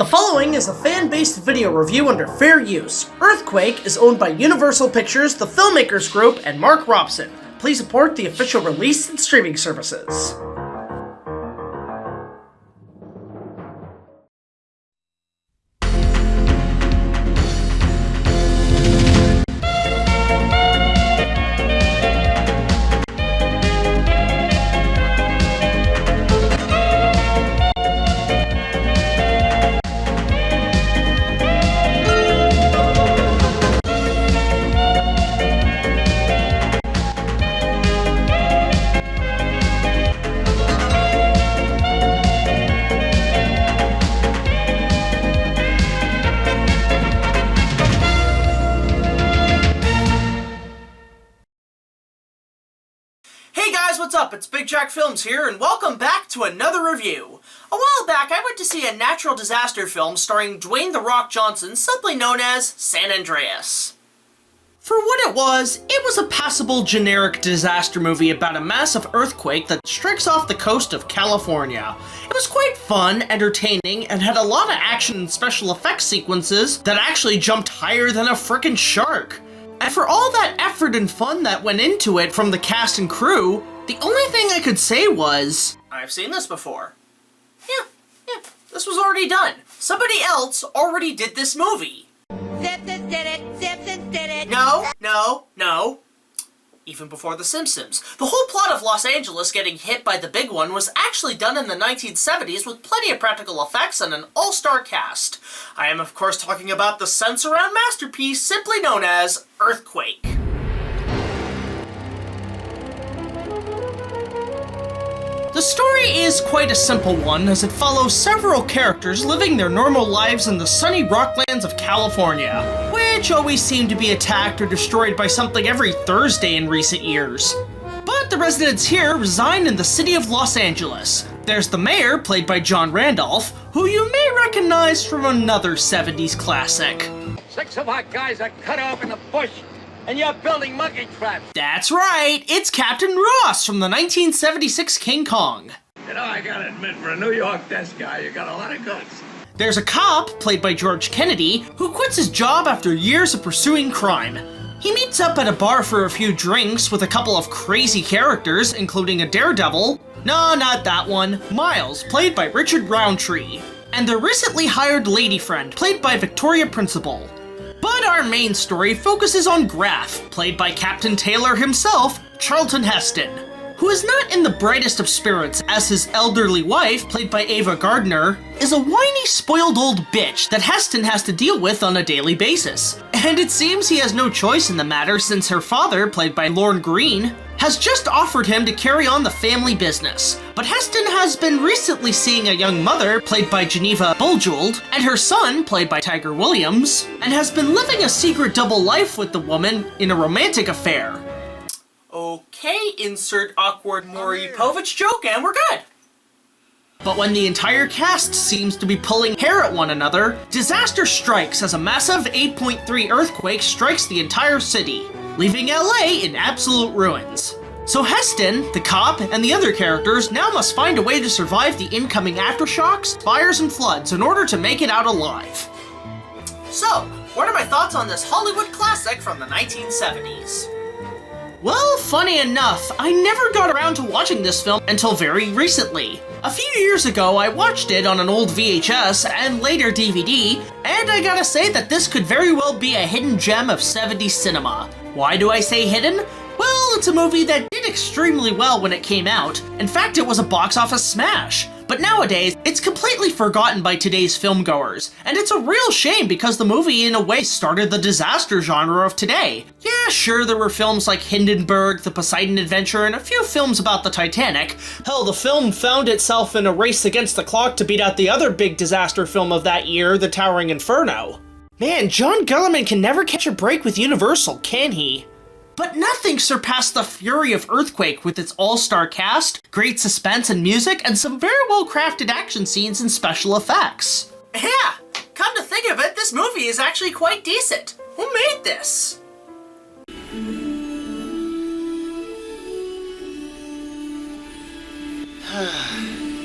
The following is a fan-based video review under fair use. Earthquake is owned by Universal Pictures, the Filmmakers Group, and Mark Robson. Please support the official release and streaming services. What's up? It's BigJackFilms here, and welcome back to another review. A while back, I went to see a natural disaster film starring Dwayne "The Rock" Johnson, simply known as San Andreas. For what it was a passable generic disaster movie about a massive earthquake that strikes off the coast of California. It was quite fun, entertaining, and had a lot of action and special effects sequences that actually jumped higher than a frickin' shark. And for all that effort and fun that went into it from the cast and crew, the only thing I could say was, I've seen this before. Yeah, this was already done. Somebody else already did this movie. Simpsons did it, Simpsons did it. No. Even before The Simpsons. The whole plot of Los Angeles getting hit by the big one was actually done in the 1970s with plenty of practical effects and an all-star cast. I am of course talking about the sense-around masterpiece simply known as Earthquake. The story is quite a simple one, as it follows several characters living their normal lives in the sunny rocklands of California, which always seem to be attacked or destroyed by something every Thursday in recent years. But the residents here reside in the city of Los Angeles. There's the mayor, played by John Randolph, who you may recognize from another 70s classic. 6 of our guys are cut off in the bush, and you're building monkey traps. That's right, it's Captain Ross from the 1976 King Kong. You know, I gotta admit, for a New York desk guy, you got a lot of guts. There's a cop, played by George Kennedy, who quits his job after years of pursuing crime. He meets up at a bar for a few drinks with a couple of crazy characters, including a daredevil. No, not that one. Miles, played by Richard Roundtree. And their recently hired lady friend, played by Victoria Principal. But our main story focuses on Graf, played by Captain Taylor himself, Charlton Heston, who is not in the brightest of spirits as his elderly wife, played by Ava Gardner, is a whiny, spoiled old bitch that Heston has to deal with on a daily basis. And it seems he has no choice in the matter since her father, played by Lorne Greene, has just offered him to carry on the family business. But Heston has been recently seeing a young mother, played by Geneva Buljuld, and her son, played by Tiger Williams, and has been living a secret double life with the woman in a romantic affair. Okay, insert awkward Maury Povich joke, and we're good. But when the entire cast seems to be pulling hair at one another, disaster strikes as a massive 8.3 earthquake strikes the entire city, leaving LA in absolute ruins. So Heston, the cop, and the other characters now must find a way to survive the incoming aftershocks, fires, and floods in order to make it out alive. So, what are my thoughts on this Hollywood classic from the 1970s? Well, funny enough, I never got around to watching this film until very recently. A few years ago, I watched it on an old VHS and later DVD, and I gotta say that this could very well be a hidden gem of 70s cinema. Why do I say hidden? Well, it's a movie that did extremely well when it came out. In fact, it was a box office smash. But nowadays, it's completely forgotten by today's filmgoers, and it's a real shame because the movie in a way started the disaster genre of today. Yeah, sure, there were films like Hindenburg, The Poseidon Adventure, and a few films about the Titanic. Hell, the film found itself in a race against the clock to beat out the other big disaster film of that year, The Towering Inferno. Man, John Guillermin can never catch a break with Universal, can he? But nothing surpassed the fury of Earthquake with its all-star cast, great suspense and music, and some very well-crafted action scenes and special effects. Yeah, come to think of it, this movie is actually quite decent. Who made this?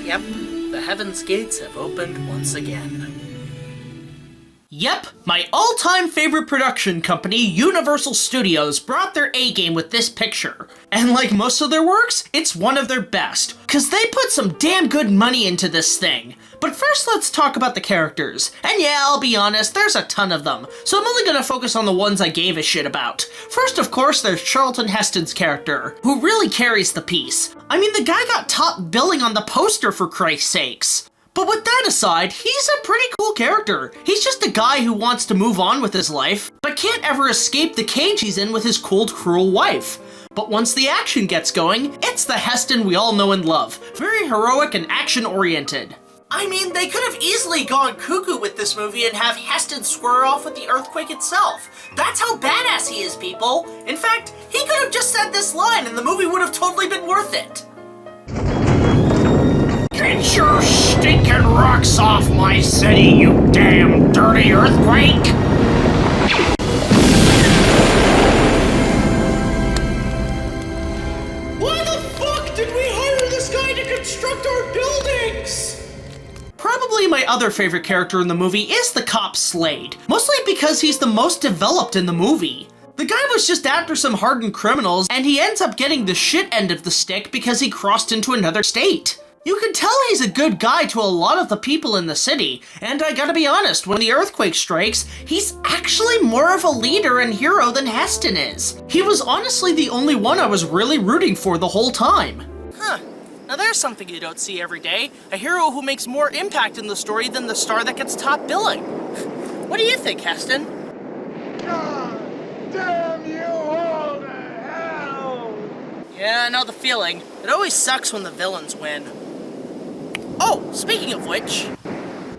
Yep, the heaven's gates have opened once again. Yep, my all-time favorite production company, Universal Studios, brought their A-game with this picture. And like most of their works, it's one of their best, cause they put some damn good money into this thing. But first let's talk about the characters. And yeah, I'll be honest, there's a ton of them, so I'm only gonna focus on the ones I gave a shit about. First, of course, there's Charlton Heston's character, who really carries the piece. I mean, the guy got top billing on the poster, for Christ's sakes. But with that aside, he's a pretty cool character. He's just a guy who wants to move on with his life, but can't ever escape the cage he's in with his cold, cruel wife. But once the action gets going, it's the Heston we all know and love. Very heroic and action-oriented. I mean, they could have easily gone cuckoo with this movie and have Heston square off with the earthquake itself. That's how badass he is, people. In fact, he could have just said this line and the movie would have totally been worth it. Get your stinking rocks off my city, you damn dirty earthquake! Why the fuck did we hire this guy to construct our buildings? Probably my other favorite character in the movie is the cop Slade, mostly because he's the most developed in the movie. The guy was just after some hardened criminals, and he ends up getting the shit end of the stick because he crossed into another state. You can tell he's a good guy to a lot of the people in the city, and I gotta be honest, when the earthquake strikes, he's actually more of a leader and hero than Heston is. He was honestly the only one I was really rooting for the whole time. Huh. Now there's something you don't see every day. A hero who makes more impact in the story than the star that gets top billing. What do you think, Heston? God damn you all to hell! Yeah, I know the feeling. It always sucks when the villains win. Oh, speaking of which,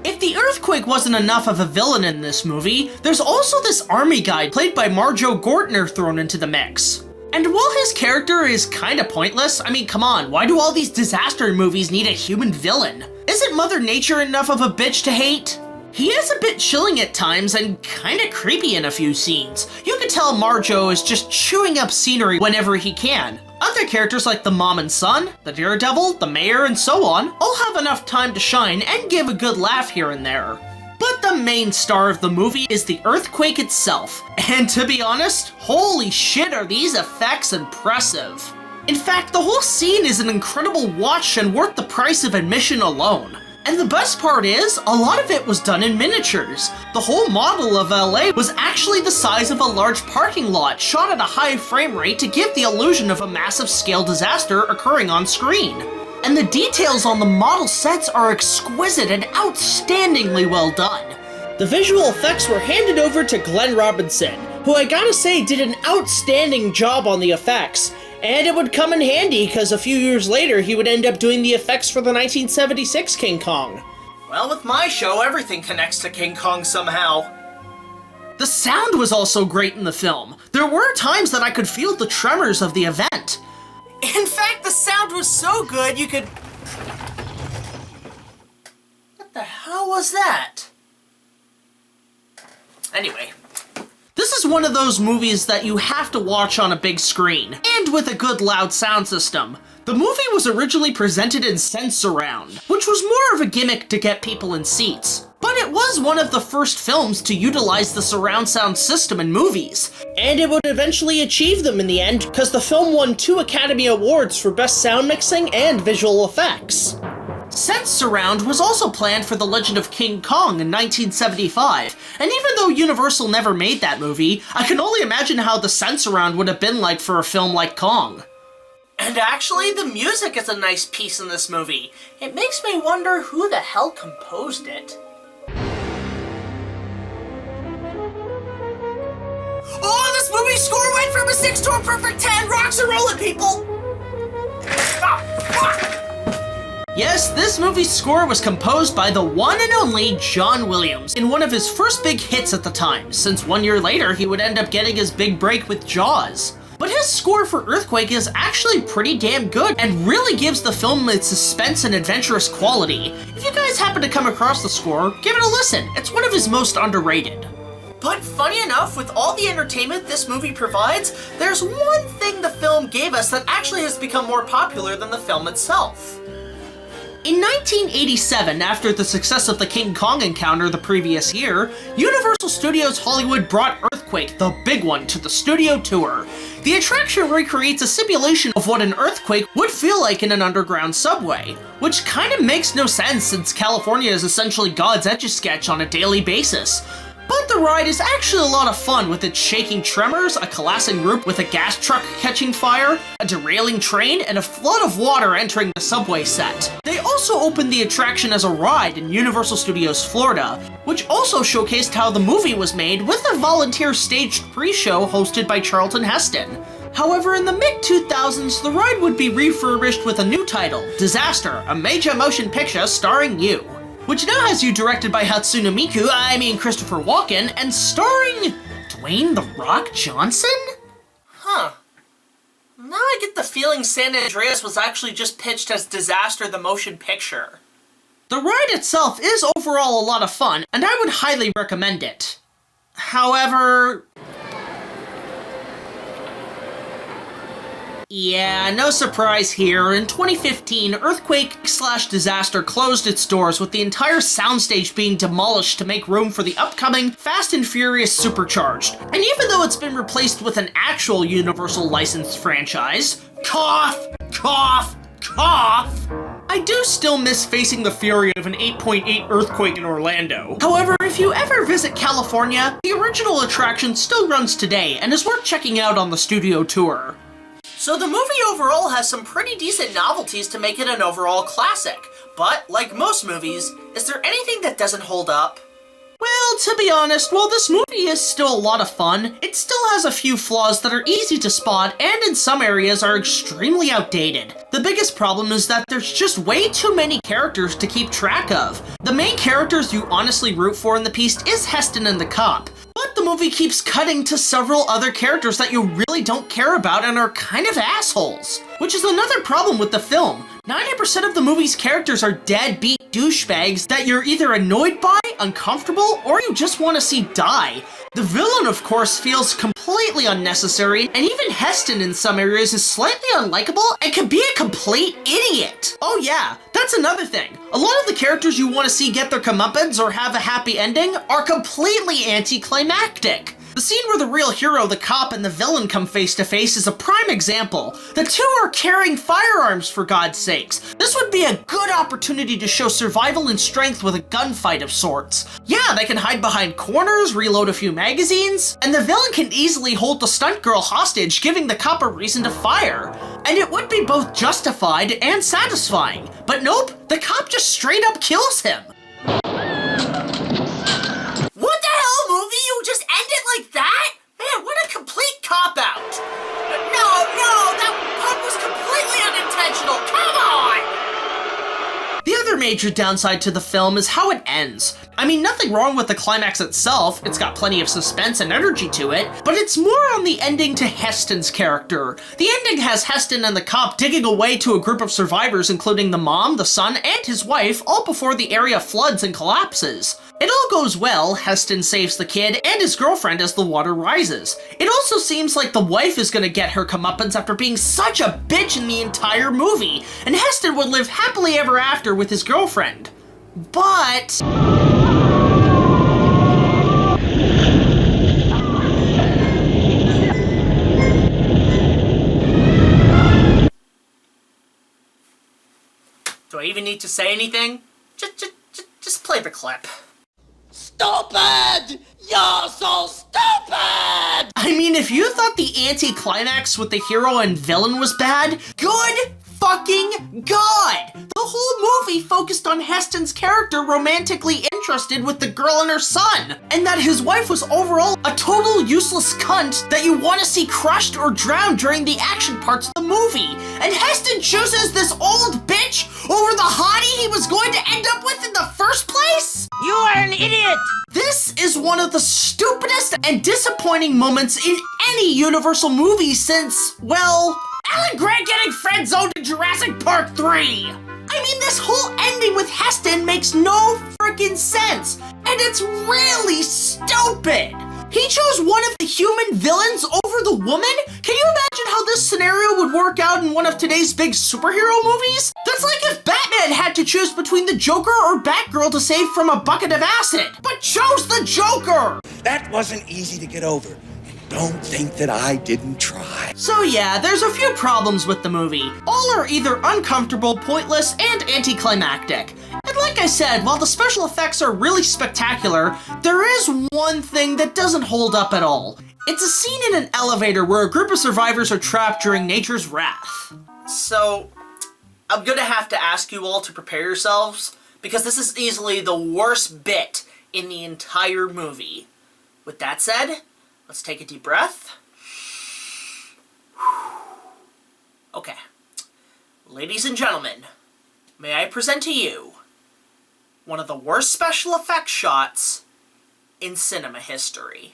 if the earthquake wasn't enough of a villain in this movie, there's also this army guy played by Marjoe Gortner thrown into the mix. And while his character is kinda pointless, I mean, come on, why do all these disaster movies need a human villain? Isn't Mother Nature enough of a bitch to hate? He is a bit chilling at times and kinda creepy in a few scenes. You can tell Marjoe is just chewing up scenery whenever he can. Other characters like the mom and son, the daredevil, the mayor, and so on all have enough time to shine and give a good laugh here and there. But the main star of the movie is the earthquake itself. And to be honest, holy shit are these effects impressive. In fact, the whole scene is an incredible watch and worth the price of admission alone. And the best part is, a lot of it was done in miniatures. The whole model of LA was actually the size of a large parking lot, shot at a high frame rate to give the illusion of a massive scale disaster occurring on screen. And the details on the model sets are exquisite and outstandingly well done. The visual effects were handed over to Glenn Robinson, who I gotta say did an outstanding job on the effects. And it would come in handy because a few years later he would end up doing the effects for the 1976 King Kong. Well, with my show, everything connects to King Kong somehow. The sound was also great in the film. There were times that I could feel the tremors of the event. In fact, the sound was so good you could... What the hell was that? Anyway. This is one of those movies that you have to watch on a big screen, and with a good loud sound system. The movie was originally presented in Sensurround, which was more of a gimmick to get people in seats. But it was one of the first films to utilize the surround sound system in movies, and it would eventually achieve them in the end because the film won 2 Academy Awards for Best Sound Mixing and Visual Effects. Sensurround was also planned for The Legend of King Kong in 1975, and even though Universal never made that movie, I can only imagine how the Sensurround would have been like for a film like Kong. And actually, the music is a nice piece in this movie. It makes me wonder who the hell composed it. Oh, this movie score went from a 6 to a perfect 10! Rocks are rolling, people! Yes, this movie's score was composed by the one and only John Williams in one of his first big hits at the time, since 1 year later he would end up getting his big break with Jaws. But his score for Earthquake is actually pretty damn good and really gives the film its suspense and adventurous quality. If you guys happen to come across the score, give it a listen. It's one of his most underrated. But funny enough, with all the entertainment this movie provides, there's one thing the film gave us that actually has become more popular than the film itself. In 1987, after the success of the King Kong encounter the previous year, Universal Studios Hollywood brought Earthquake, the big one, to the studio tour. The attraction recreates a simulation of what an earthquake would feel like in an underground subway, which kind of makes no sense since California is essentially God's Etch-a-Sketch on a daily basis. But the ride is actually a lot of fun with its shaking tremors, a collapsing roof with a gas truck catching fire, a derailing train, and a flood of water entering the subway set. They also opened the attraction as a ride in Universal Studios Florida, which also showcased how the movie was made with a volunteer staged pre-show hosted by Charlton Heston. However, in the mid-2000s, the ride would be refurbished with a new title, Disaster, a major motion picture starring you, which now has you directed by Hatsune Miku, Christopher Walken, and starring Dwayne "The Rock" Johnson? Huh. Now I get the feeling San Andreas was actually just pitched as Disaster the Motion Picture. The ride itself is overall a lot of fun, and I would highly recommend it. However... yeah, no surprise here. In 2015, Earthquake/Disaster closed its doors with the entire soundstage being demolished to make room for the upcoming Fast and Furious Supercharged. And even though it's been replaced with an actual Universal licensed franchise, cough, cough, cough, I do still miss facing the fury of an 8.8 earthquake in Orlando. However, if you ever visit California, the original attraction still runs today and is worth checking out on the studio tour. So the movie overall has some pretty decent novelties to make it an overall classic, but like most movies, is there anything that doesn't hold up? Well, to be honest, while this movie is still a lot of fun, it still has a few flaws that are easy to spot and in some areas are extremely outdated. The biggest problem is that there's just way too many characters to keep track of. The main characters you honestly root for in the piece is Heston and the cop, but the movie keeps cutting to several other characters that you really don't care about and are kind of assholes. Which is another problem with the film. 90% of the movie's characters are deadbeat douchebags that you're either annoyed by, uncomfortable, or you just want to see die. The villain, of course, feels completely unnecessary, and even Heston in some areas is slightly unlikable and can be a complete idiot. Oh yeah, that's another thing. A lot of the characters you want to see get their comeuppance or have a happy ending are completely anticlimactic. The scene where the real hero, the cop, and the villain come face to face is a prime example. The two are carrying firearms, for God's sakes. This would be a good opportunity to show survival and strength with a gunfight of sorts. Yeah, they can hide behind corners, reload a few magazines, and the villain can easily hold the stunt girl hostage, giving the cop a reason to fire. And it would be both justified and satisfying. But nope, the cop just straight up kills him. What the hell, movie? You just end it like that? Man, what a complete cop-out! No, that part was completely unintentional! Come on! The other major downside to the film is how it ends. I mean, nothing wrong with the climax itself, it's got plenty of suspense and energy to it, but it's more on the ending to Heston's character. The ending has Heston and the cop digging away to a group of survivors, including the mom, the son, and his wife, all before the area floods and collapses. It all goes well, Heston saves the kid and his girlfriend as the water rises. It also seems like the wife is gonna get her comeuppance after being such a bitch in the entire movie, and Heston would live happily ever after with his girlfriend. But... do I even need to say anything? Just play the clip. Stupid! You're so stupid! I mean, if you thought the anti-climax with the hero and villain was bad, good fucking God! The whole movie focused on Heston's character romantically interested with the girl and her son, and that his wife was overall a total useless cunt that you want to see crushed or drowned during the action parts of the movie. And Heston chooses this old bitch over the hottie he was going to end up with in the first place? You are an idiot! This is one of the stupidest and disappointing moments in any Universal movie since, well, Alan Grant getting friend-zoned in Jurassic Park 3! I mean, this whole ending with Heston makes no freaking sense, and it's really stupid! He chose one of the human villains over over the woman? Can you imagine how this scenario would work out in one of today's big superhero movies? That's like if Batman had to choose between the Joker or Batgirl to save from a bucket of acid, but chose the Joker! That wasn't easy to get over. Don't think that I didn't try. So yeah, there's a few problems with the movie. All are either uncomfortable, pointless, and anticlimactic. And like I said, while the special effects are really spectacular, there is one thing that doesn't hold up at all. It's a scene in an elevator where a group of survivors are trapped during nature's wrath. So, I'm gonna have to ask you all to prepare yourselves, because this is easily the worst bit in the entire movie. With that said, let's take a deep breath. Okay. Ladies and gentlemen, may I present to you one of the worst special effects shots in cinema history.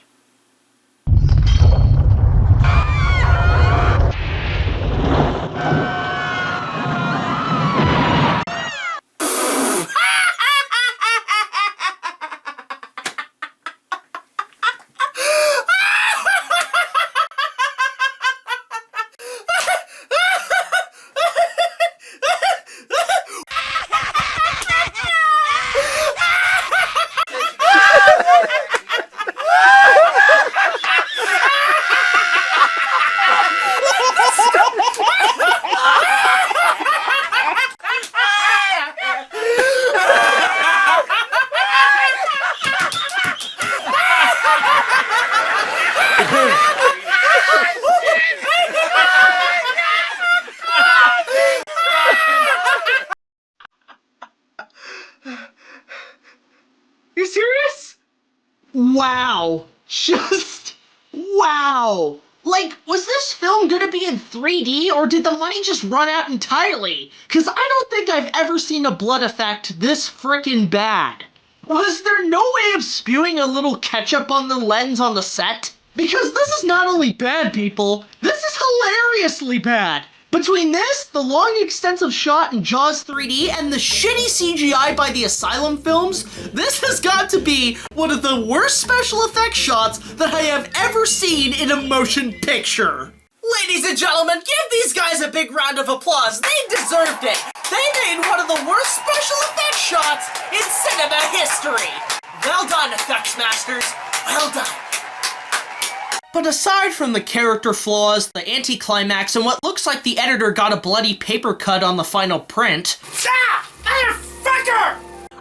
You serious? Wow. Just wow. Like, was this film gonna be in 3D, or did the money just run out entirely? Cause I don't think I've ever seen a blood effect this frickin' bad. Was there no way of spewing a little ketchup on the lens on the set? Because this is not only bad, people, this is hilariously bad. Between this, the long extensive shot in Jaws 3D, and the shitty CGI by the Asylum films, this has got to be one of the worst special effects shots that I have ever seen in a motion picture. Ladies and gentlemen, give these guys a big round of applause. They deserved it. They made one of the worst special effects shots in cinema history. Well done, effects masters. Well done. But aside from the character flaws, the anticlimax, and what looks like the editor got a bloody paper cut on the final print, motherfucker!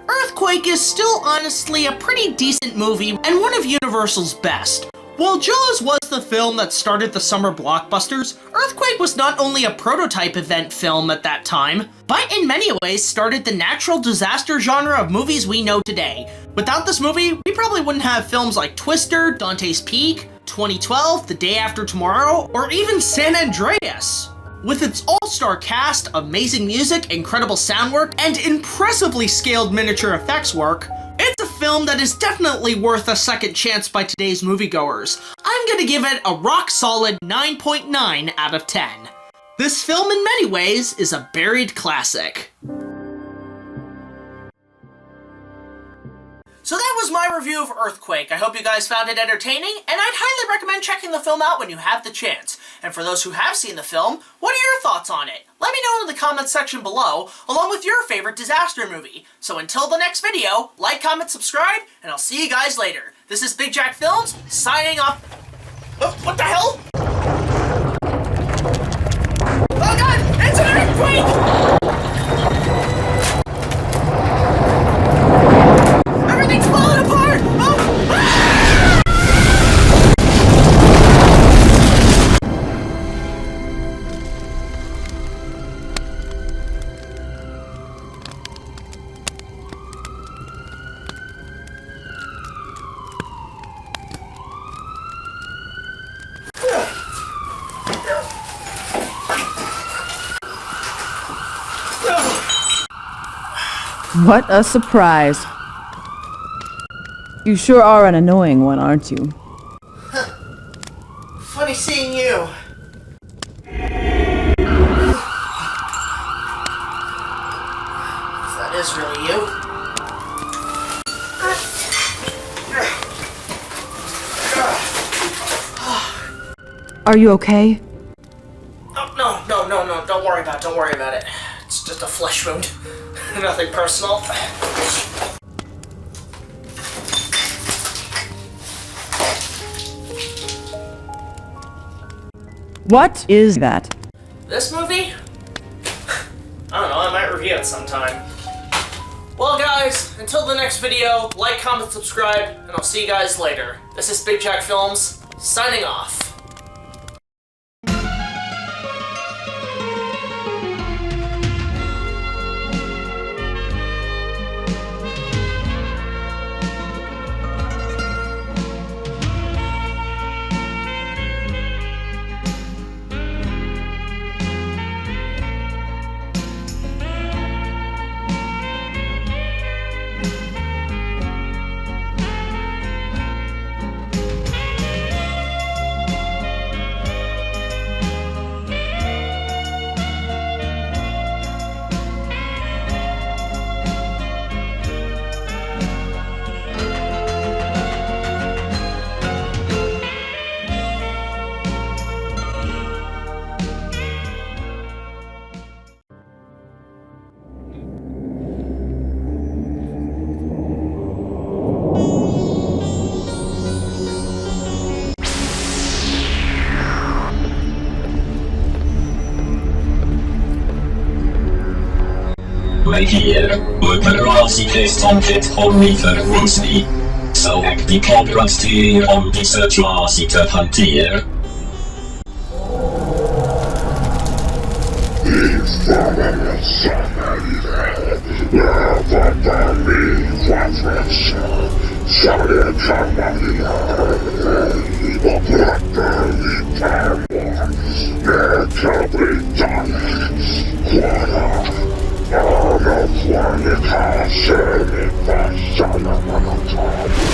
Earthquake is still honestly a pretty decent movie and one of Universal's best. While Jaws was the film that started the summer blockbusters, Earthquake was not only a prototype event film at that time, but in many ways started the natural disaster genre of movies we know today. Without this movie, we probably wouldn't have films like Twister, Dante's Peak, 2012, The Day After Tomorrow, or even San Andreas. With its all-star cast, amazing music, incredible sound work, and impressively scaled miniature effects work, it's a film that is definitely worth a second chance by today's moviegoers. I'm gonna give it a rock-solid 9.9 out of 10. This film in many ways is a buried classic. So that was my review of Earthquake. I hope you guys found it entertaining, and I'd highly recommend checking the film out when you have the chance. And for those who have seen the film, what are your thoughts on it? Let me know in the comments section below, along with your favorite disaster movie. So until the next video, like, comment, subscribe, and I'll see you guys later. This is BigJackFilms, signing off. Oh, what the hell? Oh god, it's an earthquake! Everything's falling apart! Oh! Ah! What a surprise. You sure are an annoying one, aren't you? Funny seeing you. If that is really you. Are you okay? Oh, no, don't worry about it. It's just a flesh wound. Nothing personal. What is that? This movie? I don't know, I might review it sometime. Well guys, until the next video, like, comment, subscribe, and I'll see you guys later. This is BigJackFilms, signing off. Right here, BLURAY is taunted only for Ramsey. So the Cobbler's team on the search to hunt here. I'm a